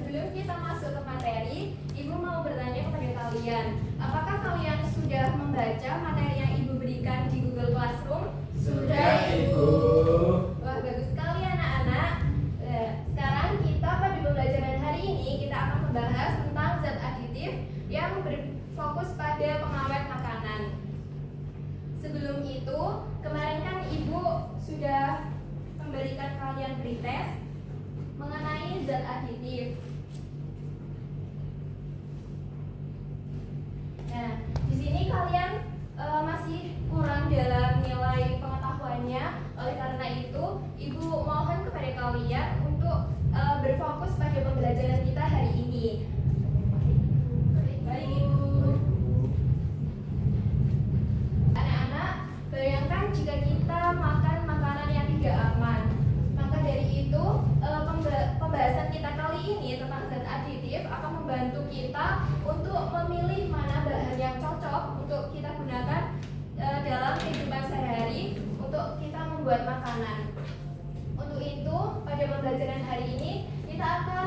sebelum kita masuk ke materi, Ibu mau bertanya kepada kalian, apakah kalian sudah membaca materi yang Ibu berikan di Google Classroom? Sudah, Ibu. Wah, bagus sekali anak-anak. Sekarang kita pada pembelajaran hari ini kita akan membahas tentang zat aditif yang berfokus pada pengawet makanan. Sebelum itu, kemarin kan Ibu sudah memberikan kalian pretest mengenai zat aditif. Nah, di sini kalian masih kurang dalam nilai pengetahuannya. Oleh karena itu, Ibu mohon kepada kalian untuk berfokus pada pembelajaran kita hari ini. Baik, Ibu. Anak-anak, bayangkan jika kita makan makanan yang tidak aman. Maka dari itu, pembahasan kita kali ini tentang zat aditif akan membantu kita untuk memilih mana bahan yang cocok untuk kita gunakan dalam kehidupan sehari untuk kita membuat makanan. Untuk itu, pada pembelajaran hari ini kita akan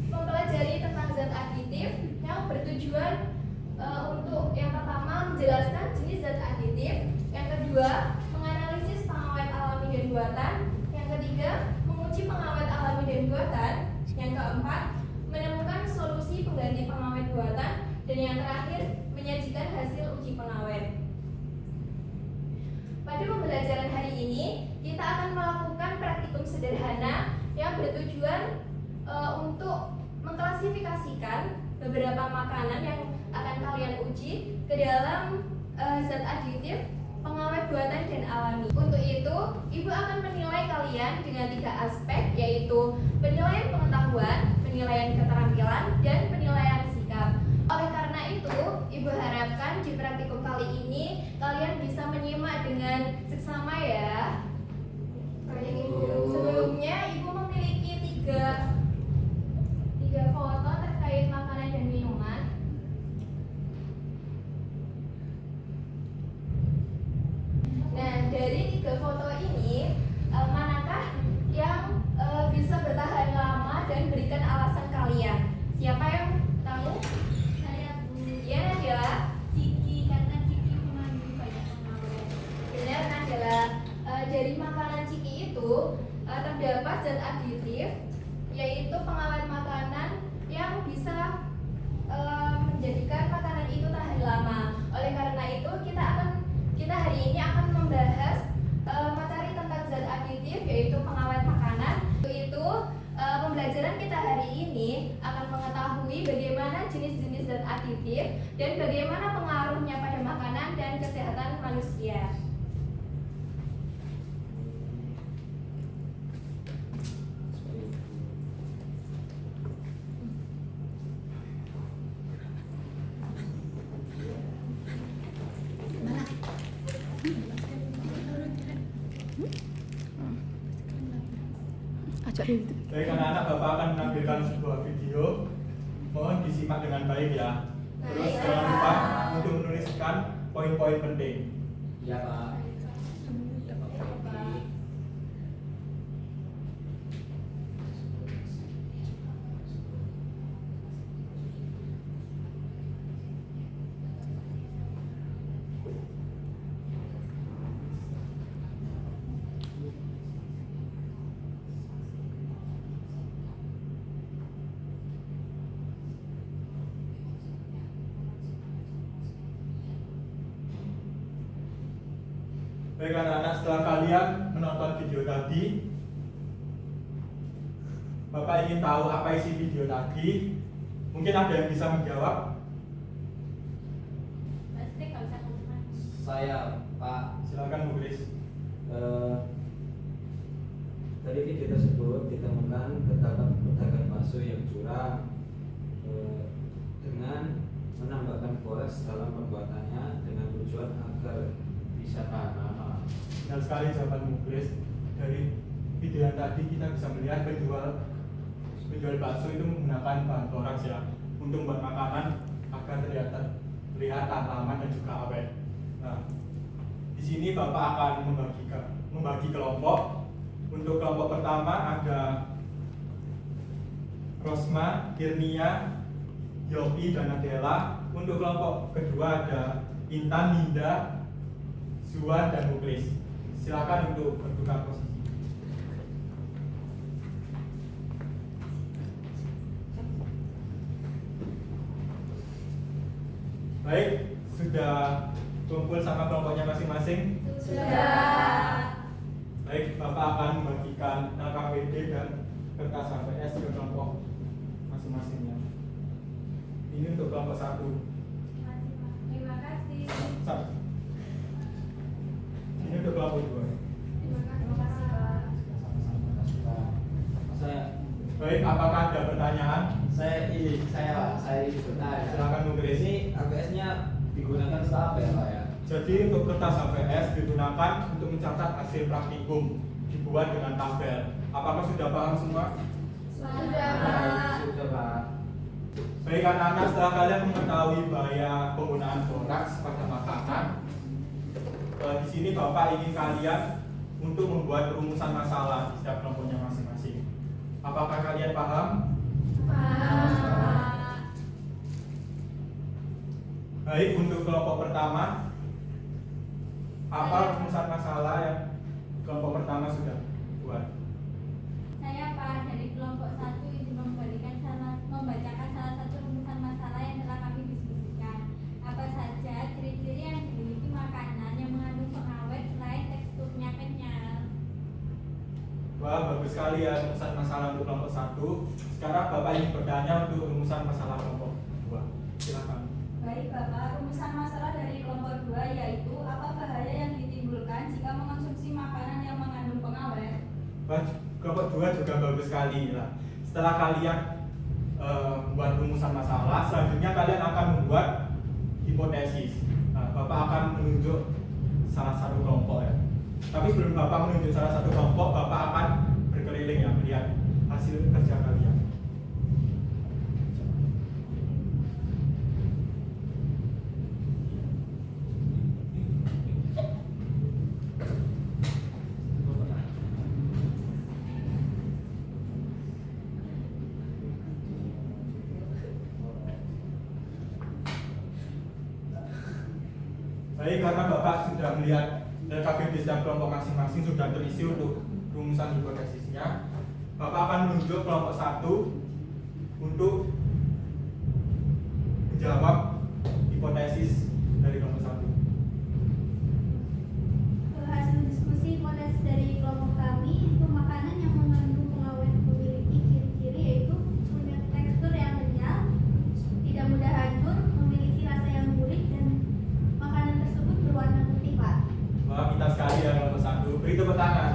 mempelajari tentang zat aditif yang bertujuan untuk yang pertama menjelaskan jenis zat aditif, yang kedua menganalisis pengawet alami dan buatan, yang ketiga menguji pengawet alami dan buatan, yang keempat menemukan solusi pengganti pengawet buatan, dan yang terakhir menyajikan hasil uji pengawet. Pada pembelajaran hari ini kita akan melakukan praktikum sederhana yang bertujuan untuk mengklasifikasikan beberapa makanan yang akan kalian uji ke dalam zat aditif, pengawet buatan dan alami. Untuk itu, Ibu akan menilai kalian dengan 3 aspek, yaitu penilaian pengetahuan, penilaian keterampilan, dan penilaian sikap. Oleh karena itu, Ibu harapkan di praktikum kali ini kalian bisa menyimak dengan seksama ya. Sebelumnya, Ibu memiliki tiga foto terkait makanan dan minuman. Nah, dari 3 foto ini, manakah yang bisa bertahan lama dan berikan alasan kalian? Siapa yang tahu? Saya, Bu. Ya, Nadila. Ciki, karena Ciki mengandung banyak pengawet. Benar, Nadila. Dari makanan Ciki itu terdapat zat aditif, yaitu pengawet makanan yang bisa menjadikan makanan itu tahan lama. Oleh karena itu, kita hari ini akan membahas materi tentang zat aditif, yaitu pengawet makanan. Untuk itu, pembelajaran kita hari ini akan mengetahui bagaimana jenis-jenis zat aditif dan bagaimana pengaruhnya pada makanan dan kesehatan manusia. Baik anak-anak, Bapak akan menampilkan sebuah video. Mohon disimak dengan baik ya. Terus jangan lupa untuk menuliskan poin-poin penting. Ya, Pak. Baik anak-anak, setelah kalian menonton video tadi, Bapak ingin tahu apa isi video tadi. Mungkin ada yang bisa menjawab? Saya, Pak. Silakan Bu Kris. Dari video tersebut ditemukan terdapat pedagang bakso yang curang dengan menambahkan borax dalam pembuatannya dengan tujuan agar bisa tahan lama. Benar sekali jawaban Bu Kris. Dari video yang tadi kita bisa melihat penjual bakso itu menggunakan bahan boraks ya untuk membuat makanan agar terlihat tahan lama dan juga awet. Nah, di sini Bapak akan membagi kelompok. Untuk kelompok pertama ada Rosma, Irnia, Yopi, dan Adela. Untuk kelompok kedua ada Intan, Ninda, Zuan, dan Muklis. Silakan untuk bertukar posisi. Baik, sudah kumpul sama kelompoknya masing-masing? Sudah. Baik, Bapak akan membagikan LKPD dan kertas HVS ke kelompok masing-masingnya. Ini untuk kelompok 1. Terima kasih. Ini untuk kelompok 2. Terima kasih, Pak. Saya Baik, apakah ada pertanyaan? saya bertanya. Silakan Muklis. Ini ABS-nya digunakan untuk apa ya Pak ya? Jadi untuk kertas HVS digunakan untuk mencatat hasil praktikum, dibuat dengan tabel. Apakah sudah paham semua? Sudah, Pak. Sudah Pak. Baik anak-anak, setelah kalian mengetahui bahaya penggunaan boraks pada makanan, di sini Bapak ingin kalian untuk membuat rumusan masalah di setiap kelompoknya masing-masing. Apakah kalian paham? Pak. Baik, untuk kelompok pertama, apa rumusan masalah yang kelompok pertama sudah buat? Saya Pak dari kelompok 1 ingin membacakan salah satu rumusan masalah yang telah kami diskusikan. Apa saja ciri-ciri yang dimiliki makanan yang mengandung pengawet selain teksturnya kenyal? Wah, bagus sekali ya rumusan masalah untuk kelompok 1. Sekarang Bapak ingin bertanya untuk rumusan masalah kelompok 2. Silakan. Baik Bapak, rumusan masalah dari kelompok 2 yaitu apa bahaya yang ditimbulkan jika mengonsumsi makanan yang mengandung pengawet? Wah, kelompok 2 juga bagus sekali lah. Setelah kalian membuat rumusan masalah, selanjutnya kalian akan membuat hipotesis. Nah, Bapak akan menunjuk salah satu kelompok ya. Tapi sebelum Bapak menunjuk salah satu kelompok, Bapak akan berkeliling ya melihat hasil kerja kalian. Baik, karena Bapak sudah melihat LKPD setiap kelompok masing-masing sudah terisi untuk rumusan hipotesisnya, Bapak akan menunjuk kelompok 1 untuk menjawab hipotesis dari kelompok 1. Hasil diskusi hipotesis dari kelompok kami itu makanan yang mengandung pengawet memiliki ciri-ciri yaitu punya tekstur yang kenyal, tidak mudah hancur, memiliki rasa yang gurih dan makanan tersebut berwarna putih, Pak. Wah, pintar sekali ya kelompok 1. Beri tepuk tangan.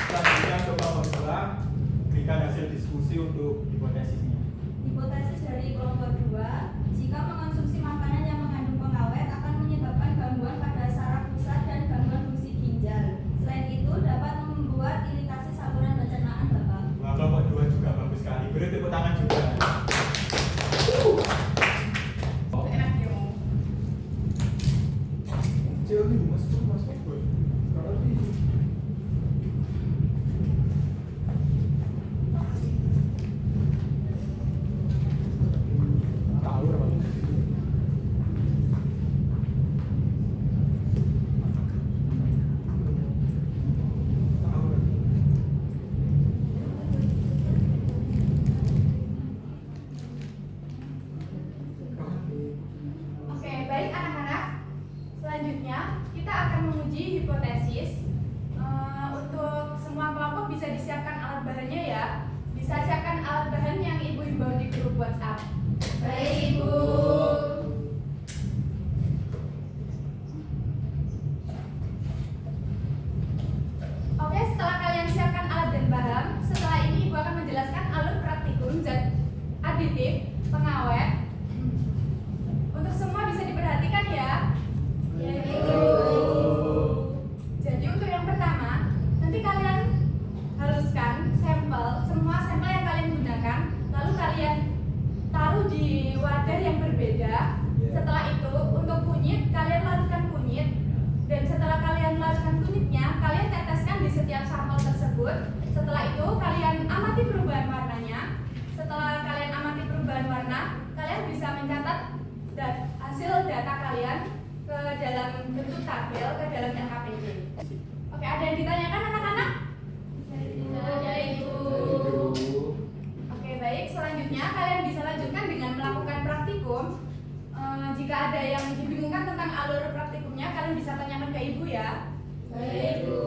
Selanjutnya untuk kelompok 2, berikan hasil diskusi untuk hipotesisnya. Hipotesis dari kelompok 2, jika mengonsumsi makanan yang mengandung pengawet akan menyebabkan gangguan pada saraf pusat dan gangguan fungsi ginjal. Selain itu dapat membuat iritasi saluran pencernaan, Bapak. Wah, kelompok 2 juga bagus sekali. Beri tepuk tangan juga. Jadi masuk gue. Sekarang ini. Tahu apa? Oke, baik anak-anak. Selanjutnya kita akan menguji hipotesis. Untuk semua kelompok bisa disiapkan alat bahannya ya. Bisa siapkan alat bahan yang ibu himbau di grup WhatsApp. Baik, Ibu. Oke, setelah kalian siapkan alat dan bahan, setelah ini ibu akan menjelaskan alur praktikum zat aditif, pengawet. Untuk semua bisa diperhatikan ya. Ya, Ibu. Jadi untuk yang pertama, nanti kalian haluskan semua sampel yang kalian gunakan, lalu kalian taruh di wadah yang berbeda. Setelah itu untuk kunyit, kalian larutkan kunyit, dan setelah kalian larutkan kunyitnya, kalian teteskan di setiap sampel tersebut Setelah itu kalian amati perubahan warnanya. Setelah kalian amati perubahan warna, kalian bisa mencatat hasil data kalian ke dalam bentuk tabel ke dalam LKPD. Oke, ada yang ditanyakan anak-anak? Ada Ibu. Oke, baik. Selanjutnya kalian bisa lanjutkan dengan melakukan praktikum. Jika ada yang dibingungkan tentang alur praktikumnya, kalian bisa tanyakan ke ibu ya. Baik, Bu.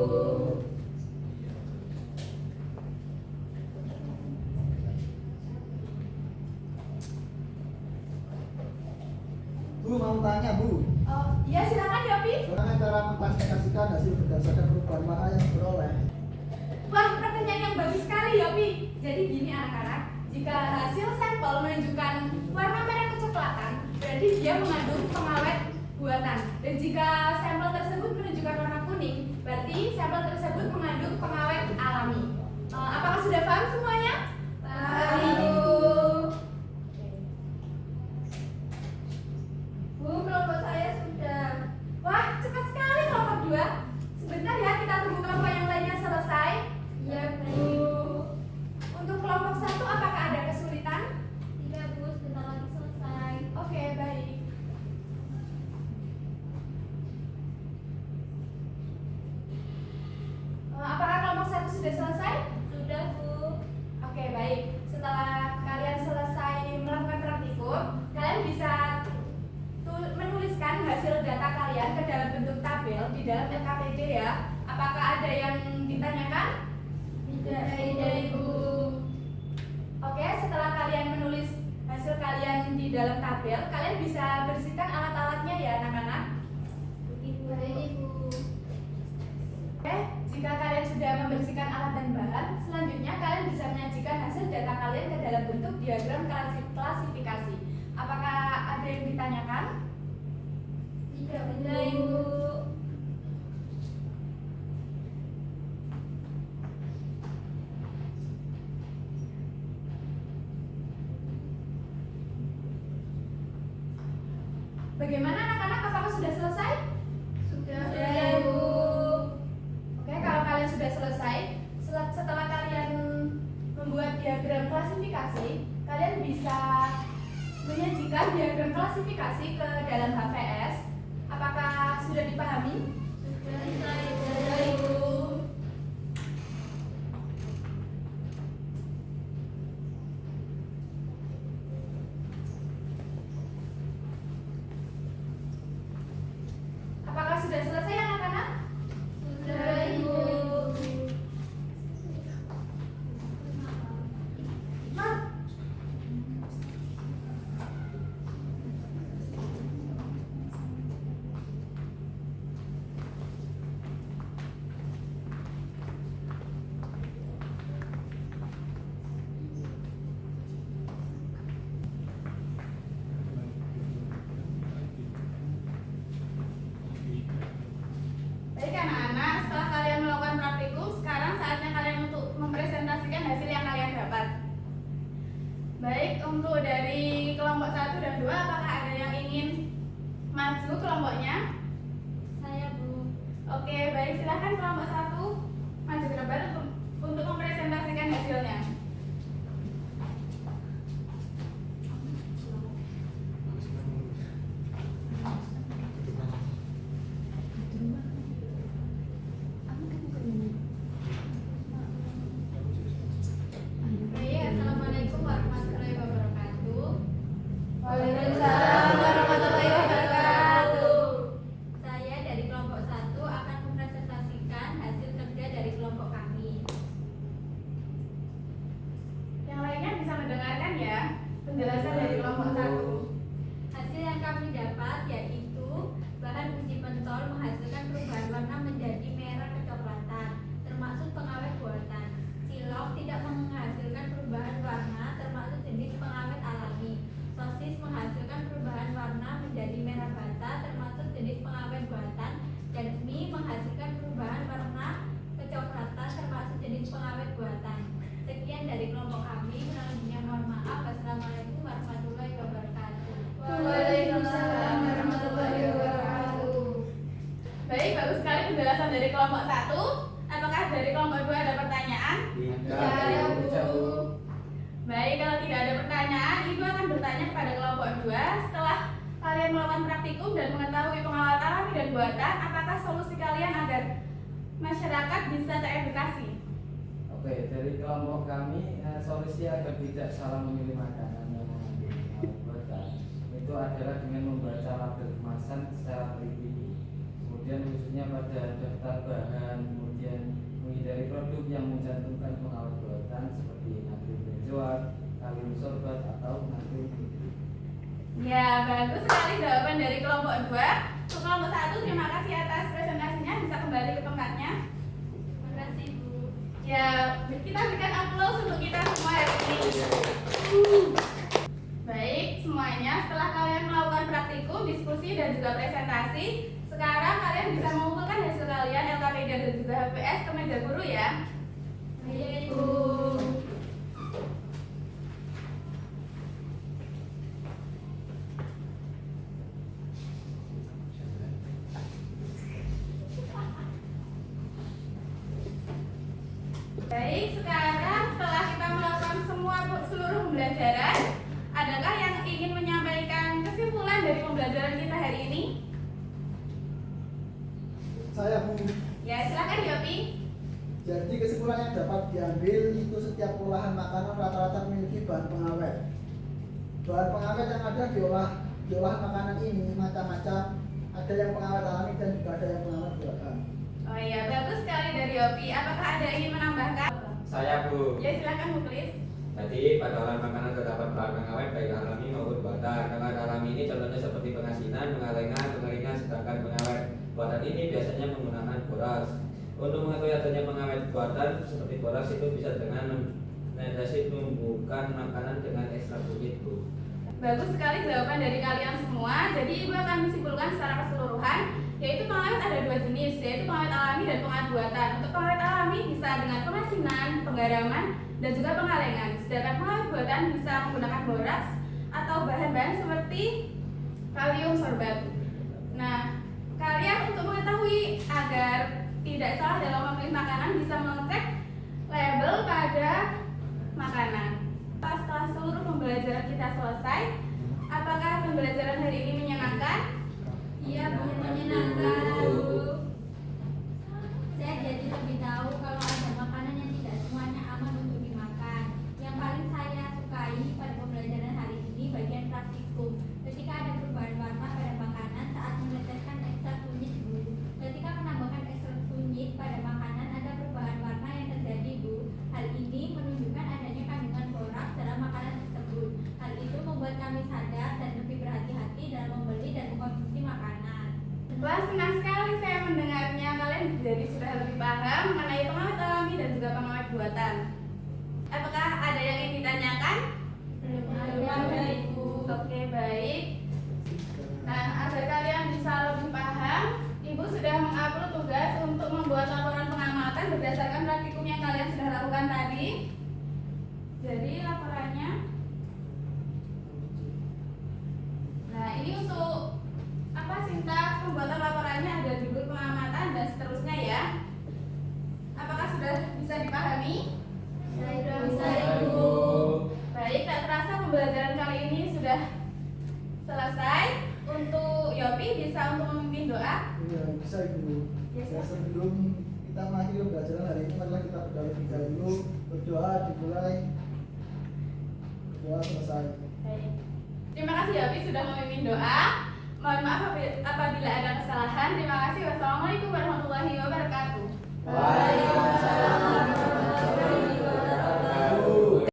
Bu, mau tanya Bu, Oh, iya silakan Yopi. bagaimana cara mengklasifikasikan hasil berdasarkan perubahan warna yang diperoleh? Wah, pertanyaan yang bagus sekali Yopi. Jadi gini anak-anak, jika hasil sampel menunjukkan warna merah kecoklatan, berarti dia mengandung pengawet buatan. Dan jika sampel tersebut menunjukkan warna kuning, berarti sampel tersebut mengandung pengawet alami. Apakah sudah paham semuanya? Paham, Ibu. Bu, kelompok saya sudah. Wah, cepat sekali kelompok 2. Sebentar ya, kita tunggu kelompok yang lainnya selesai. Iya, Bu. Untuk kelompok 1, apakah ada kesulitan? Tidak, Bu, sebentar lagi selesai. Oke, baik. Apakah kelompok 1 sudah selesai? Sudah, Bu. Oke, baik. Setelah kalian selesai melakukan praktikum, kalian bisa menuliskan hasil data kalian ke dalam bentuk tabel di dalam LKPD ya. Apakah ada yang ditanyakan? Tidak, Ibu. Oke, setelah kalian menulis hasil kalian di dalam tabel, kalian bisa bersihkan alat-alatnya ya anak-anak. Baik, Ibu. Oke, jika kalian sudah membersihkan alat dan bahan, selanjutnya kalian bisa menyajikan hasil data kalian ke dalam bentuk diagram klasifikasi. Apakah ada yang ditanyakan? Tidak, Ibu. Bagaimana anak-anak? Apakah sudah selesai? Sudah, Ibu. Oke, kalau kalian sudah selesai, setelah kalian membuat diagram klasifikasi, kalian bisa menyajikan diagram klasifikasi ke dalam HVS. Apakah sudah dipahami? Sudah, Ibu. Apakah sudah selesai anak-anak? Sudah, Ibu. Mar. Baik anak-anak, setelah kalian melakukan praktikum, sekarang saatnya kalian untuk mempresentasikan hasil yang kalian dapat. Baik, untuk dari kelompok 1 dan 2, apakah ada yang ingin maju kelompoknya? Saya, Bu. Oke, baik, silahkan kelompok 1 maju ke depan untuk mempresentasikan hasilnya. Baik, Assalamualaikum warahmatullahi wabarakatuh. Waalaikumsalam warahmatullahi wabarakatuh. Saya dari kelompok 1 akan mempresentasikan hasil kerja dari kelompok kami. Yang lainnya bisa mendengarkan ya penjelasan dari kelompok 1. Hasil yang kami dapat yaitu bahan uji pentol menghasilkan perubahan warna menjadi merah kecoklatan, termasuk pengawet buatan. Cilok tidak menghasilkan perubahan warna, termasuk jenis pengawet alami. Sosis menghasilkan perubahan warna menjadi merah bata, termasuk jenis pengawet buatan. Dan mie menghasilkan perubahan warna kecoklatan, termasuk jenis pengawet buatan. Sekian dari kelompok kami. Kurang lebihnya mohon maaf. Wassalamualaikum warahmatullahi wabarakatuh. pada kelompok 2. Setelah kalian melakukan praktikum dan mengetahui pengalaman alami dan buatan, apakah solusi kalian agar masyarakat bisa teredukasi? Oke, dari kelompok kami solusi agar tidak salah memilih makanan yang mengandung pengawet buatan itu adalah dengan membaca label kemasan secara teliti. Kemudian khususnya pada daftar bahan, kemudian menghindari produk yang mencantumkan pengawet buatan seperti natrium benzoat, kalium sorbat atau natrium nitrit. Ya, bagus sekali jawaban dari kelompok 2. Untuk kelompok 1, terima kasih atas presentasinya. Bisa kembali ke tempatnya. Terima kasih Bu. Ya, kita berikan aplaus untuk kita semua hari ini. Baik, semuanya setelah kalian melakukan praktikum, diskusi, dan juga presentasi, sekarang kalian bisa mengumpulkan hasil kalian LKPD dan juga HPS ke meja guru ya. Baik, Bu. Baik, sekarang setelah kita melakukan seluruh pembelajaran, adakah yang ingin menyampaikan kesimpulan dari pembelajaran kita hari ini? Saya Bu. Ya, silakan Yopi. Jadi kesimpulan yang dapat diambil itu setiap olahan makanan rata-rata memiliki bahan pengawet. Bahan pengawet yang ada di olahan makanan ini macam-macam. Ada yang pengawet alami dan juga ada yang pengawet buatan. Oh iya, bagus sekali dari Yopi. Apakah ada yang ingin menambahkan? Saya Bu. Ya, silakan Muklis. Jadi pada olahan makanan terdapat bahan pengawet baik alami maupun buatan. Pengawet alami ini contohnya seperti pengasinan, pengalengan, pengeringan, sedangkan pengawet buatan ini biasanya menggunakan boras. Untuk mengetahui adanya pengawet buatan seperti boras itu bisa dengan menumbuhkan makanan dengan ekstrak kunyit Bu. Bagus sekali jawaban dari kalian semua. Jadi Ibu akan menyimpulkan secara keseluruhan, yaitu pengawet ada 2 jenis, yaitu pengawet alami dan pengawet buatan. Untuk pengawet alami bisa dengan pengasinan, penggaraman, dan juga pengalengan. Sedangkan pengawet buatan bisa menggunakan boras atau bahan-bahan seperti kalium sorbat. Nah, kalian untuk mengetahui agar tidak salah dalam memilih makanan bisa mengecek label pada makanan. Setelah seluruh pembelajaran kita selesai, apakah pembelajaran hari ini menyenangkan? Iya Bu, menyenangkan Bu. Saya jadi lebih tahu kalau ada makanan yang tidak semuanya aman untuk dimakan. Yang paling saya sukai pada pembelajaran hari ini bagian praktikum. Ketika ada perubahan warna pada makanan saat meneteskan ekstrak kunyit Bu. Ketika menambahkan ekstrak kunyit pada makanan ada perubahan warna yang terjadi Bu. Hal ini menunjukkan adanya kandungan borak dalam makanan tersebut. Hal itu membuat kami sadar dan lebih berhati-hati dalam membeli dan mengkonsumsi makanan. Wah, senang sekali saya mendengarnya. Kalian jadi sudah lebih paham mengenai pengawet alami dan juga pengawet buatan. Apakah ada yang ingin ditanyakan? Belum ada Ibu. Oke, baik. Nah, agar kalian bisa lebih paham, Ibu sudah mengupload tugas untuk membuat laporan pengamatan berdasarkan praktikum yang kalian sudah lakukan tadi. Jadi laporannya, nah ini untuk apa sintaks pembuatan laporannya, ada judul pengamatan dan seterusnya ya. Apakah sudah bisa dipahami? Sudah bisa, Ibu. Baik, tak terasa pembelajaran kali ini sudah selesai. Untuk Yopi bisa untuk memimpin doa. Iya, bisa Ibu. Yes, Ya, Pak. sebelum kita mengakhiri pembelajaran hari ini, marilah kita berdoa lebih dahulu. Berdoa dimulai, berdoa selesai. Baik. Terima kasih Yopi sudah memimpin doa. Mohon maaf apabila ada kesalahan. Terima kasih. Wassalamualaikum warahmatullahi wabarakatuh. Waalaikumsalam.